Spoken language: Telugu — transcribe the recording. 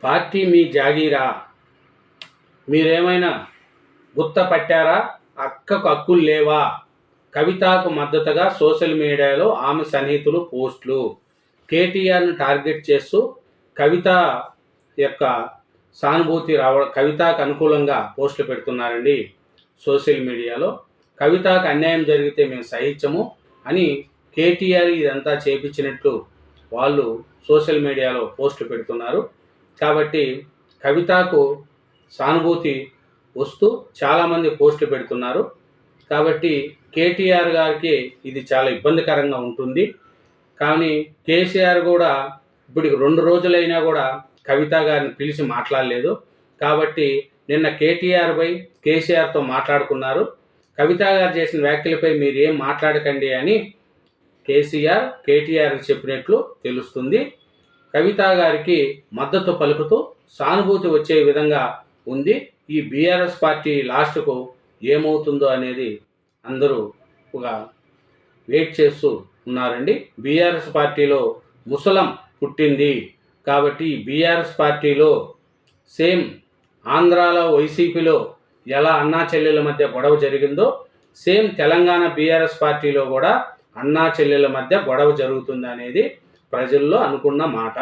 పార్టీ మీ జాగీరా, మీరేమైనా గుత్త పట్టారా? అక్కకు హక్కులు లేవా? కవితకు మద్దతుగా సోషల్ మీడియాలో ఆమె సన్నిహితులు పోస్టులు. కేటీఆర్ను టార్గెట్ చేస్తూ కవిత యొక్క సానుభూతి కవితకు అనుకూలంగా పోస్టులు పెడుతున్నారండి సోషల్ మీడియాలో. కవితకు అన్యాయం జరిగితే మేము సహించము అని కేటీఆర్ ఇదంతా చేపించినట్లు వాళ్ళు సోషల్ మీడియాలో పోస్టులు పెడుతున్నారు. కాబట్టి కవితకు సానుభూతి వస్తూ చాలామంది పోస్టులు పెడుతున్నారు. కాబట్టి కేటీఆర్ గారికి ఇది చాలా ఇబ్బందికరంగా ఉంటుంది. కానీ కేసీఆర్ కూడా ఇప్పటికి 2 రోజులైనా కూడా కవిత గారిని పిలిచి మాట్లాడలేదు. కాబట్టి నిన్న కేసీఆర్తో మాట్లాడుకున్నారు. కవిత గారు చేసిన వ్యాఖ్యలపై మీరు ఏం మాట్లాడకండి అని కేటీఆర్కి చెప్పినట్లు తెలుస్తుంది. కవిత గారికి మద్దతు పలుకుతూ సానుభూతి వచ్చే విధంగా ఉంది. ఈ బీఆర్ఎస్ పార్టీ లాస్ట్కు ఏమవుతుందో అనేది అందరూ ఒక వెయిట్ చేస్తూ ఉన్నారండి. బీఆర్ఎస్ పార్టీలో ముసలం పుట్టింది కాబట్టి బీఆర్ఎస్ పార్టీలో సేమ్ ఆంధ్రాలో వైసీపీలో ఎలా అన్నా చెల్లెల మధ్య గొడవ జరిగిందో సేమ్ తెలంగాణ బీఆర్ఎస్ పార్టీలో కూడా అన్నా చెల్లెల మధ్య గొడవ జరుగుతుంది అనేది ప్రజల్లో అనుకున్న మాట.